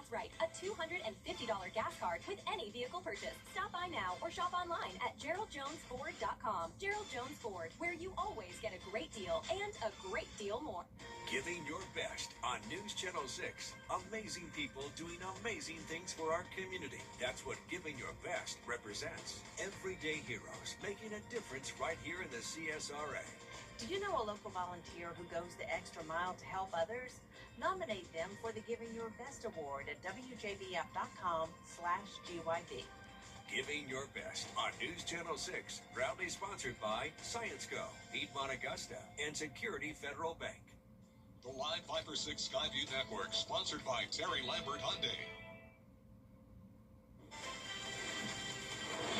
That's right, a $250 gas card with any vehicle purchase. Stop by now or shop online at GeraldJonesFord.com. Gerald Jones Ford, where you always get a great deal and a great deal more. Giving your best on News Channel 6. Amazing people doing amazing things for our community. That's what Giving Your Best represents. Everyday heroes making a difference right here in the CSRA. Do you know a local volunteer who goes the extra mile to help others? Nominate them for the Giving Your Best Award at WJBF.com/GYB. Giving Your Best on News Channel 6. Proudly sponsored by Science Go, Piedmont Augusta, and Security Federal Bank. The Live Viper 6 Skyview Network, sponsored by Terry Lambert Hyundai.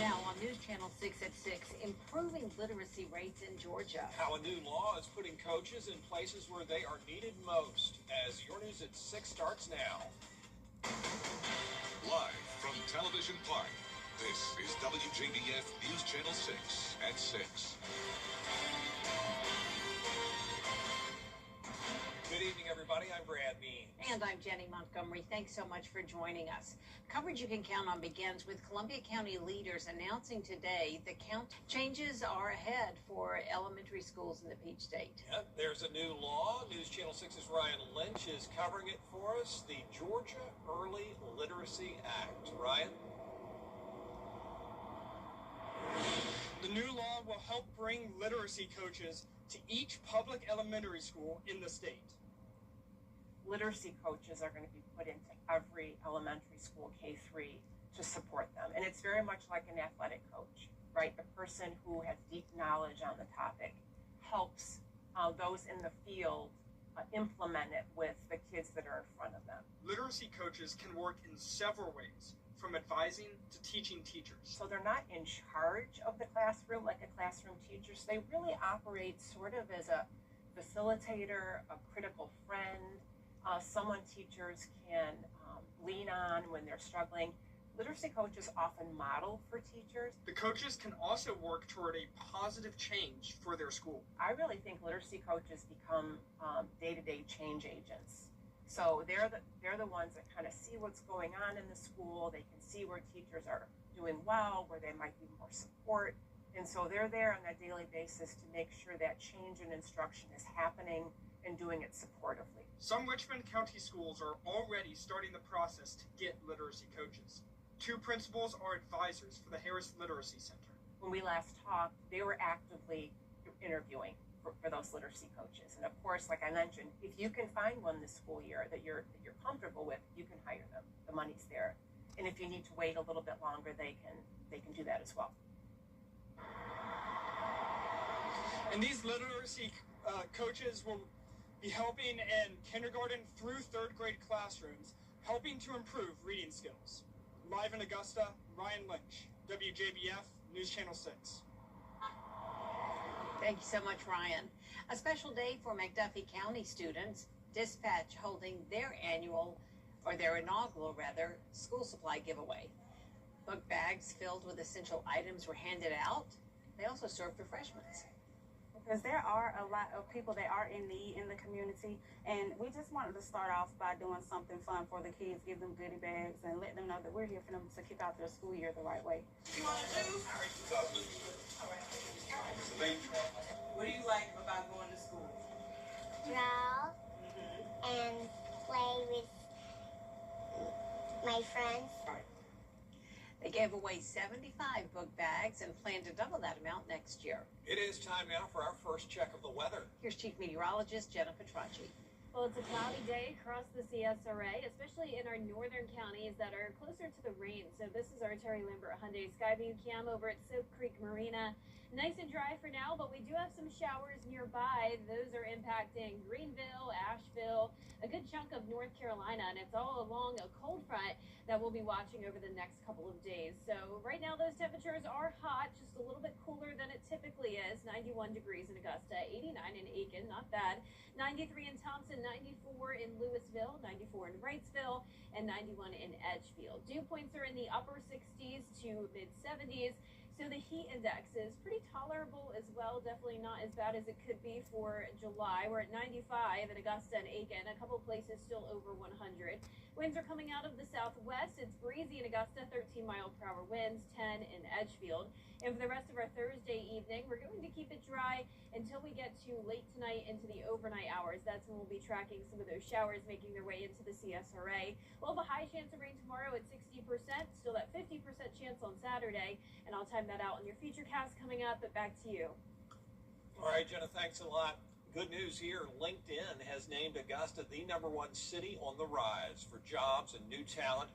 Now on News Channel 6 at 6, improving literacy rates in Georgia. How a new law is putting coaches in places where they are needed most. As your News at 6 starts now. Live from Television Park, this is WJBF News Channel 6 at 6. Good evening, everybody. I'm Brad Bean. And I'm Jenny Montgomery. Thanks so much for joining us. Coverage you can count on begins with Columbia County leaders announcing today the changes are ahead for elementary schools in the Peach State. Yeah, there's a new law. News Channel 6's Ryan Lynch is covering it for us. The Georgia Early Literacy Act. Ryan? The new law will help bring literacy coaches to each public elementary school in the state. Literacy coaches are going to be put into every elementary school, K-3, to support them. And it's very much like an athletic coach, right? The person who has deep knowledge on the topic helps those in the field implement it with the kids that are in front of them. Literacy coaches can work in several ways, from advising to teaching teachers. So they're not in charge of the classroom like a classroom teacher. So they really operate sort of as a facilitator, a critical friend, someone teachers can lean on when they're struggling. Literacy coaches often model for teachers. The coaches can also work toward a positive change for their school. I really think literacy coaches become day-to-day change agents. So they're the ones that kind of see what's going on in the school. They can see where teachers are doing well, where they might need more support. And so they're there on a daily basis to make sure that change in instruction is happening and doing it supportively. Some Richmond County schools are already starting the process to get literacy coaches. 2 principals are advisors for the Harris Literacy Center. When we last talked, they were actively interviewing for those literacy coaches. And of course, like I mentioned, if you can find one this school year that you're comfortable with, you can hire them. The money's there. And if you need to wait a little bit longer, they can do that as well. And these literacy coaches will be helping in kindergarten through 3rd grade classrooms, helping to improve reading skills. Live in Augusta, Ryan Lynch, WJBF, News Channel 6. Thank you so much, Ryan. A special day for McDuffie County students. Dispatch holding their inaugural school supply giveaway. Book bags filled with essential items were handed out. They also served refreshments. Because there are a lot of people that are in need in the community, and we just wanted to start off by doing something fun for the kids, give them goodie bags, and let them know that we're here for them to kick out their school year the right way. You want to do? All right. What do you like about going to school? Draw and play with my friends. They gave away 75 book bags and plan to double that amount next year. It is time now for our first check of the weather. Here's Chief Meteorologist Jenna Petracci. Well, it's a cloudy day across the CSRA, especially in our northern counties that are closer to the rain. So this is our Terry Lambert Hyundai Skyview Cam over at Soap Creek Marina. Nice and dry for now, but we do have some showers nearby. Those are impacting Greenville, Asheville, a good chunk of North Carolina, and it's all along a cold front that we'll be watching over the next couple of days. So right now those temperatures are hot, just a little bit cooler than it typically is. 91 degrees in Augusta, 89 in Aiken, not bad. 93 in Thompson, 94 in Louisville, 94 in Wrightsville, and 91 in Edgefield. Dew points are in the upper 60s to mid 70s. So the heat index is pretty tolerable as well. Definitely not as bad as it could be for July. We're at 95 in Augusta and Aiken. A couple places still over 100. Winds are coming out of the southwest. It's breezy in Augusta, 13-mile-per-hour winds, 10 in Edgefield. And for the rest of our Thursday evening, we're going to keep it dry until we get to late tonight into the overnight hours. That's when we'll be tracking some of those showers making their way into the CSRA. We'll have a high chance of rain tomorrow at 60%, still that 50% chance on Saturday. And I'll time that out on your Futurecast coming up, but back to you. All right, Jenna, thanks a lot. Good news here. LinkedIn has named Augusta the #1 city on the rise for jobs and new talent,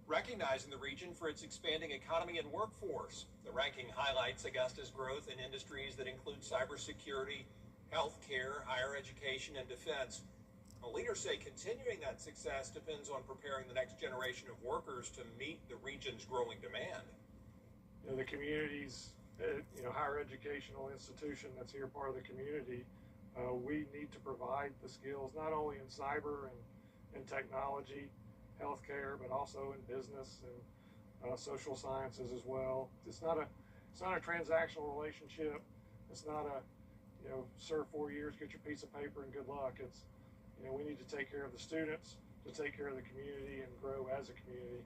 recognizing the region for its expanding economy and workforce. The ranking highlights Augusta's growth in industries that include cybersecurity, healthcare, higher education, and defense. Well, leaders say continuing that success depends on preparing the next generation of workers to meet the region's growing demand. You know, the community's, higher educational institution that's here, part of the community, we need to provide the skills not only in cyber and technology, healthcare, but also in business and social sciences as well. It's not a transactional relationship. It's not a serve 4 years, get your piece of paper, and good luck. It's we need to take care of the students, to take care of the community, and grow as a community.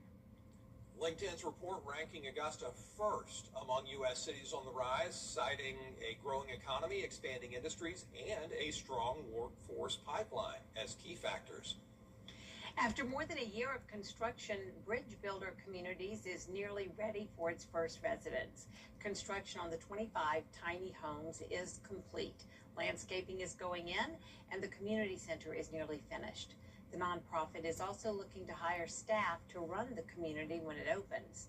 LinkedIn's report ranking Augusta first among U.S. cities on the rise, citing a growing economy, expanding industries, and a strong workforce pipeline as key factors. After more than a year of construction, Bridge Builder Communities is nearly ready for its first residents. Construction on the 25 tiny homes is complete. Landscaping is going in, and the community center is nearly finished. The nonprofit is also looking to hire staff to run the community when it opens.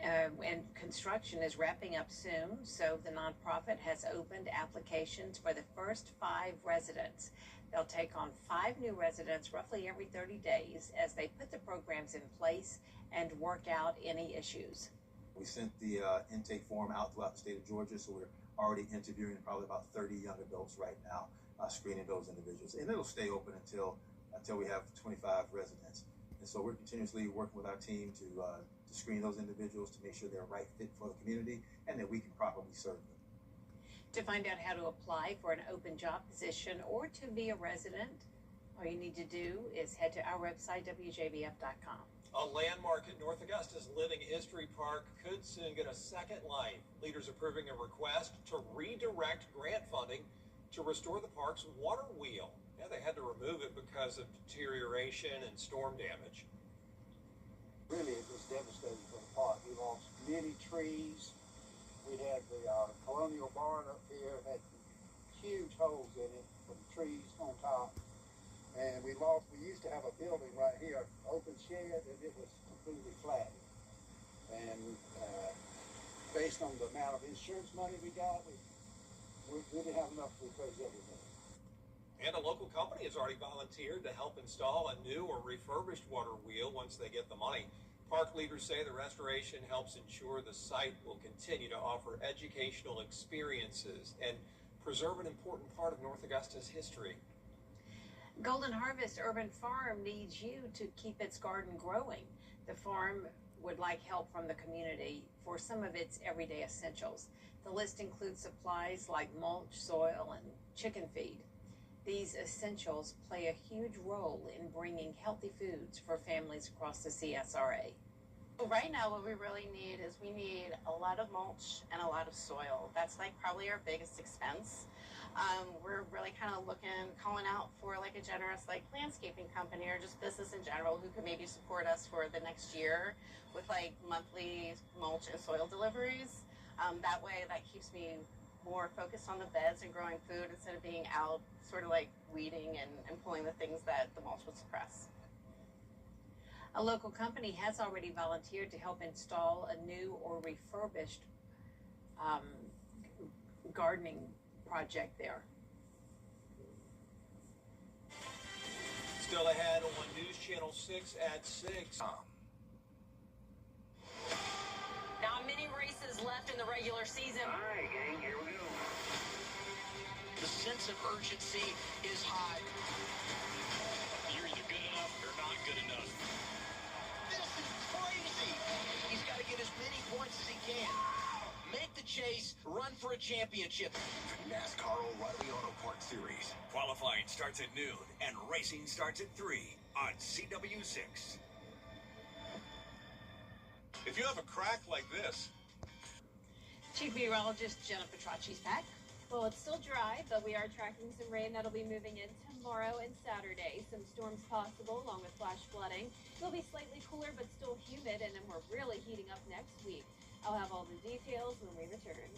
And construction is wrapping up soon, so the nonprofit has opened applications for the first 5 residents. They'll take on 5 new residents roughly every 30 days as they put the programs in place and work out any issues. We sent the intake form out throughout the state of Georgia, so we're already interviewing probably about 30 young adults right now, screening those individuals. And it'll stay open until we have 25 residents. And so we're continuously working with our team to screen those individuals to make sure they're a right fit for the community and that we can properly serve them. To find out how to apply for an open job position or to be a resident, all you need to do is head to our website, WJBF.com. A landmark at North Augusta's Living History Park could soon get a second life. Leaders approving a request to redirect grant funding to restore the park's water wheel. Yeah, they had to remove it because of deterioration and storm damage. Really, it was devastating for the park. We lost many trees. We had the colonial barn up here, had huge holes in it from trees on top. And we used to have a building right here, open shed, and it was completely flat. And based on the amount of insurance money we got, we didn't have enough to replace everything. And a local company has already volunteered to help install a new or refurbished water wheel once they get the money. Park leaders say the restoration helps ensure the site will continue to offer educational experiences and preserve an important part of North Augusta's history. Golden Harvest Urban Farm needs you to keep its garden growing. The farm would like help from the community for some of its everyday essentials. The list includes supplies like mulch, soil, and chicken feed. These essentials play a huge role in bringing healthy foods for families across the CSRA. Right now, what we really need is we need a lot of mulch and a lot of soil. That's like probably our biggest expense. We're really kind of calling out for like a generous landscaping company or just business in general who could maybe support us for the next year with monthly mulch and soil deliveries. That way, that keeps me more focused on the beds and growing food instead of being out sort of weeding and pulling the things that the mulch would suppress. A local company has already volunteered to help install a new or refurbished gardening project there. Still ahead on News Channel 6 at 6. Not many races left in the regular season. All right, gang, here we go. The sense of urgency is high. You're either good enough or not good enough. This is crazy. He's got to get as many points as he can. championship. NASCAR O'Reilly Auto Parts Series. Qualifying starts at noon and racing starts at 3 on CW6. If you have a crack like this, Chief Meteorologist Jenna Petracci's back. Well, it's still dry, but we are tracking some rain that'll be moving in tomorrow and Saturday. Some storms possible, along with flash flooding. It'll be slightly cooler, but still humid, and then we're really heating up next week. I'll have all the details when we return.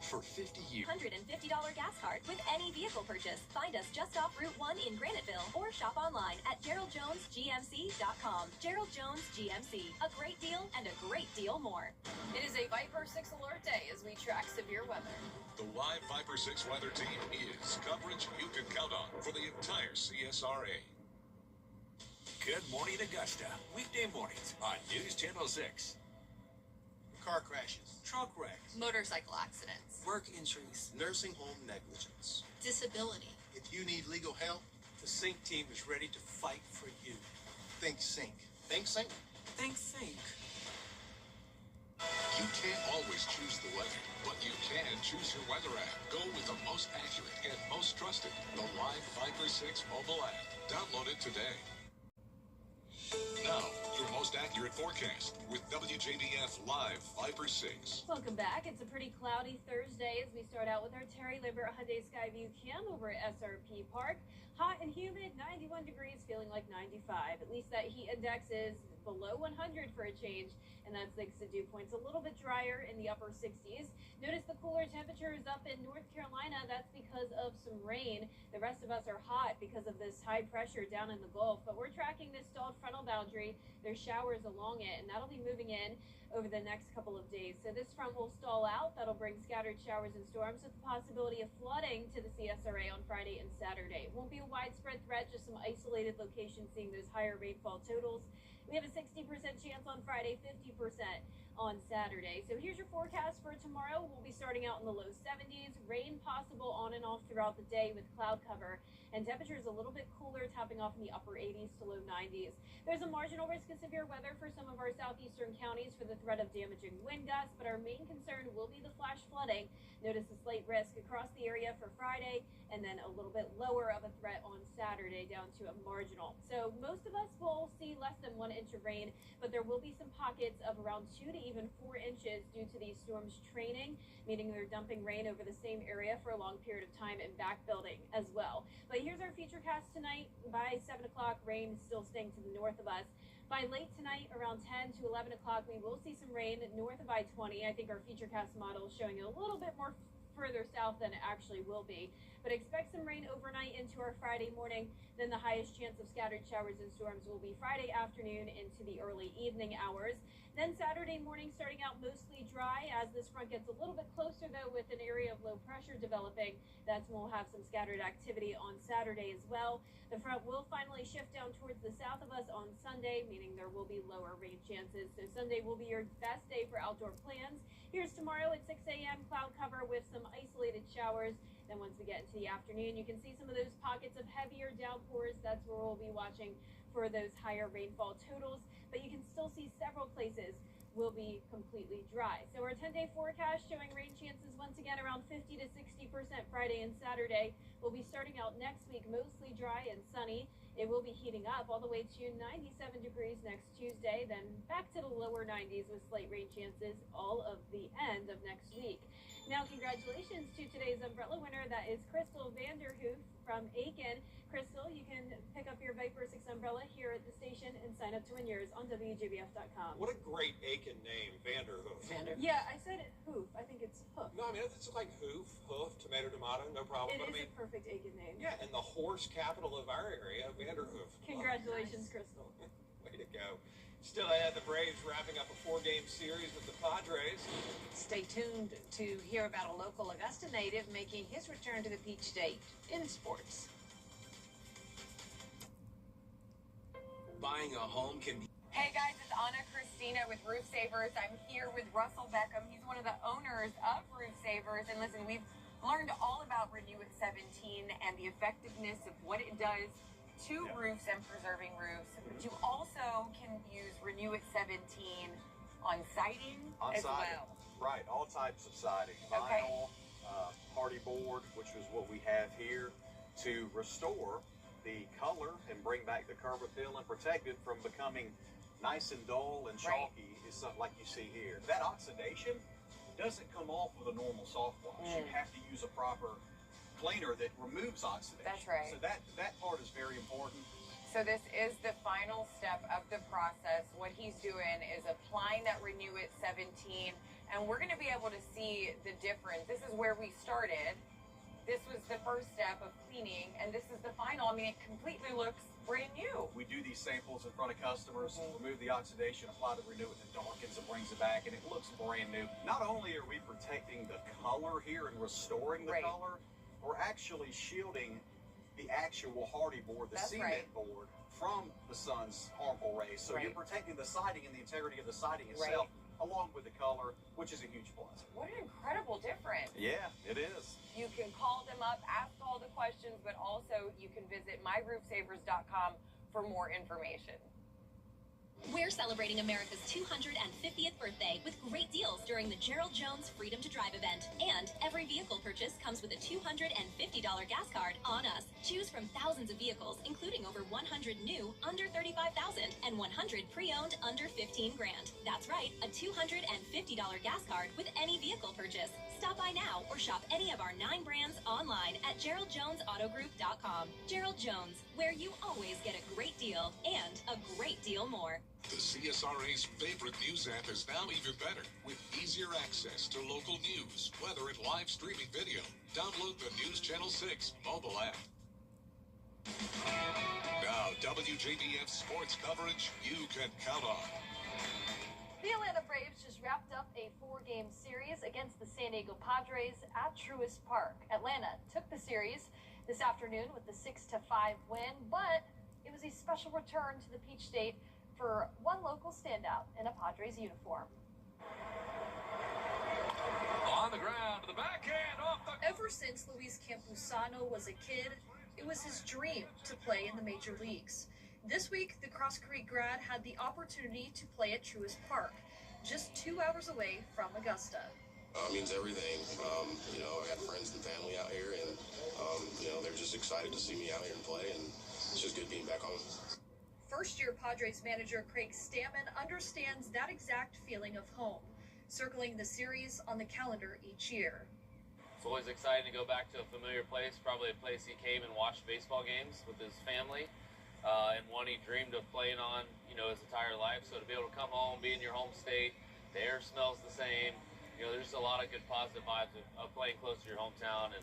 For 50 years. $150 gas card with any vehicle purchase. Find us just off Route 1 in Graniteville or shop online at GeraldJonesGMC.com. Gerald Jones GMC. A great deal and a great deal more. It is a Viper 6 alert day as we track severe weather. The live Viper 6 weather team is coverage you can count on for the entire CSRA. Good morning, Augusta. Weekday mornings on News Channel 6. Car crashes, truck wrecks, Motorcycle accidents, work injuries, nursing home negligence, disability. If you need legal help, the SYNC team is ready to fight for you. Think SYNC. Think SYNC. Think SYNC. You can't always choose the weather, but you can choose your weather app. Go with the most accurate and most trusted, the Live Viper 6 mobile app. Download it today. Now, your most accurate forecast with WJBF Live Viper 6. Welcome back. It's a pretty cloudy Thursday as we start out with our Terry Limbert Hyundai Skyview Cam over at SRP Park. Hot and humid, 91 degrees, feeling like 95. At least that heat index is below 100 for a change, and that's thanks to dew points. A little bit drier in the upper 60s. Notice the cooler temperatures up in North Carolina. That's because of some rain. The rest of us are hot because of this high pressure down in the Gulf, but we're tracking this stalled frontal boundary. There's showers along it, and that'll be moving in over the next couple of days. So this front will stall out. That'll bring scattered showers and storms with the possibility of flooding to the CSRA on Friday and Saturday. It won't be a widespread threat, just some isolated locations seeing those higher rainfall totals. We have a 60% chance on Friday, 50% on Saturday. So here's your forecast for tomorrow. We'll be starting out in the low 70s. Rain possible on and off throughout the day with cloud cover. And temperatures a little bit cooler, topping off in the upper 80s to low 90s. There's a marginal risk of severe weather for some of our southeastern counties for the threat of damaging wind gusts, but our main concern will be the flash flooding. Notice a slight risk across the area for Friday, and then a little bit lower of a threat on Saturday down to a marginal. So most of us will see less than 1 inch of rain, but there will be some pockets of around 2 to even 4 inches due to these storms training, meaning they're dumping rain over the same area for a long period of time and backbuilding as well. But here's our futurecast tonight. By 7 o'clock, rain is still staying to the north of us. By late tonight, around 10 to 11 o'clock, we will see some rain north of I-20. I think our futurecast model is showing it a little bit more further south than it actually will be. But expect some rain overnight into our Friday morning. Then the highest chance of scattered showers and storms will be Friday afternoon into the early evening hours. Then Saturday morning starting out mostly dry as this front gets a little bit closer though with an area of low pressure developing. That's when we'll have some scattered activity on Saturday as well. The front will finally shift down towards the south of us on Sunday, meaning there will be lower rain chances. So Sunday will be your best day for outdoor plans. Here's tomorrow at 6 a.m. cloud cover with some isolated showers. Then once we get into the afternoon, you can see some of those pockets of heavier downpours. That's where we'll be watching for those higher rainfall totals. But you can still see several places will be completely dry. So our 10-day forecast showing rain chances once again around 50 to 60% Friday and Saturday. We'll be starting out next week mostly dry and sunny. It will be heating up all the way to 97 degrees next Tuesday, then back to the lower 90s with slight rain chances all of the end of next week. Now, congratulations to today's umbrella winner. That is Crystal Vanderhoof from Aiken. Crystal, you can pick up your Viper 6 umbrella here at the station and sign up to win yours on WJBF.com. What a great Aiken name, Vanderhoof. Yeah, I said it hoof. I think it's hoof. No, I mean, it's like hoof, tomato, no problem. It but is a perfect Aiken name. Yeah, and the horse capital of our area, Vanderhoof. Congratulations, Crystal. Way to go. Still ahead, the Braves wrapping up a 4-game series with the Padres. Stay tuned to hear about a local Augusta native making his return to the Peach State in sports. Buying a home can be... Hey guys, it's Anna Christina with Roof Savers. I'm here with Russell Beckham. He's one of the owners of Roof Savers. And listen, we've learned all about Renew at 17 and the effectiveness of what it does to roofs and preserving roofs. But you also can use Renew at 17 on siding On as siding. well. Right, all types of siding. Okay. Vinyl, hardy board, which is what we have here, to restore the color and bring back the curb appeal and protect it from becoming nice and dull and chalky, is something like you see here. That oxidation doesn't come off with a normal soft wash. You have to use a proper cleaner that removes oxidation. That's right. So that part is very important. So this is the final step of the process. What he's doing is applying that Renew It 17, and we're going to be able to see the difference. This is where we started. This was the first step of cleaning, and this is the final. I mean, it completely looks brand new. We do these samples in front of customers, remove the oxidation, apply the Renew It, and it darkens and brings it back, and it looks brand new. Not only are we protecting the color here and restoring the color, we're actually shielding the actual hardy board, the cement board, from the sun's harmful rays. So you're protecting the siding and the integrity of the siding itself, along with the color, which is a huge plus. What an incredible difference. Yeah, it is. You can call them up, ask all the questions, but also you can visit myroofsavers.com for more information. We're celebrating America's 250th birthday with great deals during the Gerald Jones Freedom to Drive event. And every vehicle purchase comes with a $250 gas card on us. Choose from thousands of vehicles, including over 100 new under $35,000 and 100 pre-owned under $15,000. That's right, a $250 gas card with any vehicle purchase. Stop by now or shop any of our 9 brands online at GeraldJonesAutoGroup.com. Gerald Jones, where you always get a great deal and a great deal more. The CSRA's favorite news app is now even better with easier access to local news, weather, and live streaming video. Download the News Channel 6 mobile app. Now, WJBF sports coverage you can count on. The Atlanta Braves just wrapped up a 4-game series against the San Diego Padres at Truist Park. Atlanta took the series this afternoon with the 6-5 win, but it was a special return to the Peach State for one local standout in a Padres uniform. On the ground, to the backhand, off the... Ever since Luis Campusano was a kid, it was his dream to play in the major leagues. This week, the Cross Creek grad had the opportunity to play at Truist Park, just 2 hours away from Augusta. It means everything. I got friends and family out here, and, they're just excited to see me out here and play, and it's just good being back home. First-year Padres manager Craig Stammen understands that exact feeling of home, circling the series on the calendar each year. It's always exciting to go back to a familiar place, probably a place he came and watched baseball games with his family, and one he dreamed of playing on, his entire life. So to be able to come home, be in your home state, the air smells the same, there's just a lot of good positive vibes of playing close to your hometown, and,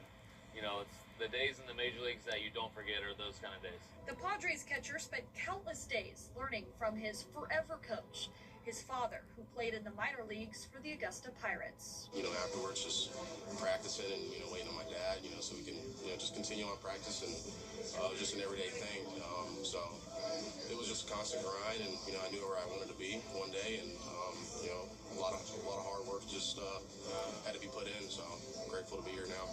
it's the days in the major leagues that you don't forget are those kind of days. The Padres catcher spent countless days learning from his forever coach, his father, who played in the minor leagues for the Augusta Pirates. Afterwards, just practicing and, waiting on my dad, so we can, just continue on practice, and just an everyday thing. So it was just a constant grind, and, I knew where I wanted to be one day, and, a lot of hard work just had to be put in, so I'm grateful to be here now.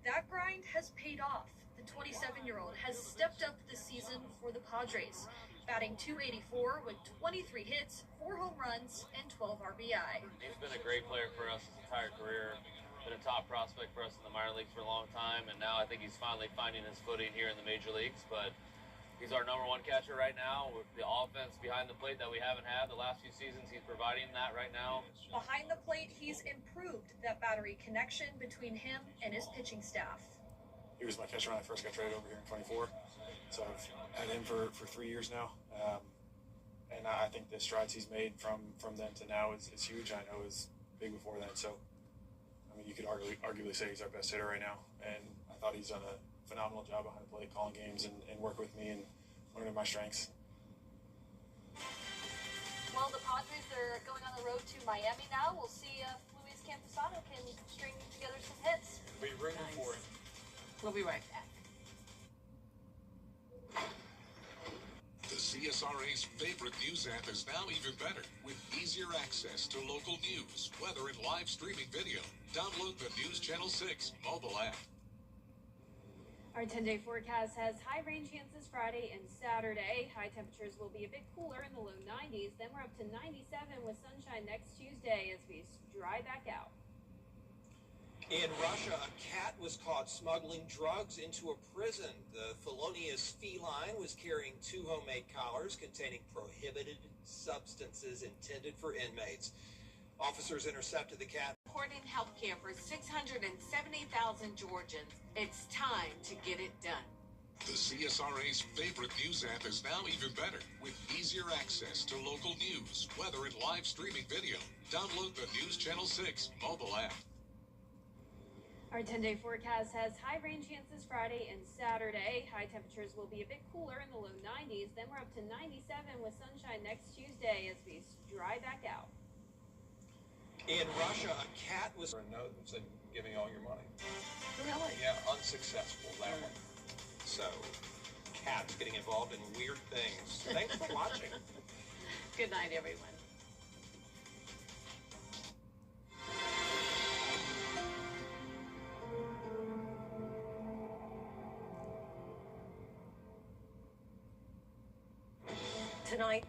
That grind has paid off. The 27-year-old has stepped up this season for the Padres, batting .284 with 23 hits, 4 home runs, and 12 RBI. He's been a great player for us his entire career, been a top prospect for us in the minor leagues for a long time, and now I think he's finally finding his footing here in the major leagues. But he's our #1 catcher right now. With the offense behind the plate that we haven't had the last few seasons, he's providing that right now. Behind the plate, he's improved that battery connection between him and his pitching staff. He was my catcher when I first got traded over here in 24, so I've had him for 3 years now. And I think the strides he's made from then to now is huge. I know it was big before then, so you could arguably say he's our best hitter right now. And I thought he's done a phenomenal job behind the plate, calling games and working with me and learning my strengths. Well, the Padres are going on the road to Miami now. We'll see if Luis Campusano can string together some hits. Be rooting for it. We'll be right back. The CSRA's favorite news app is now even better with easier access to local news, weather, and live streaming video. Download the News Channel 6 mobile app. Our 10-day forecast has high rain chances Friday and Saturday. High temperatures will be a bit cooler in the low 90s. Then we're up to 97 with sunshine next Tuesday as we dry back out. In Russia, a cat was caught smuggling drugs into a prison. The felonious feline was carrying 2 homemade collars containing prohibited substances intended for inmates. Officers intercepted the cat. Supporting health care for 670,000 Georgians. It's time to get it done. The CSRA's favorite news app is now even better with easier access to local news, weather, and live streaming video. Download the News Channel 6 mobile app. Our 10-day forecast has high rain chances Friday and Saturday. High temperatures will be a bit cooler in the low 90s. Then we're up to 97 with sunshine next Tuesday as we dry back out. In Russia, a cat was a note that said, giving all your money. Really? Yeah, unsuccessful, that one. So, cats getting involved in weird things. Thanks for watching. Good night, everyone. Tonight,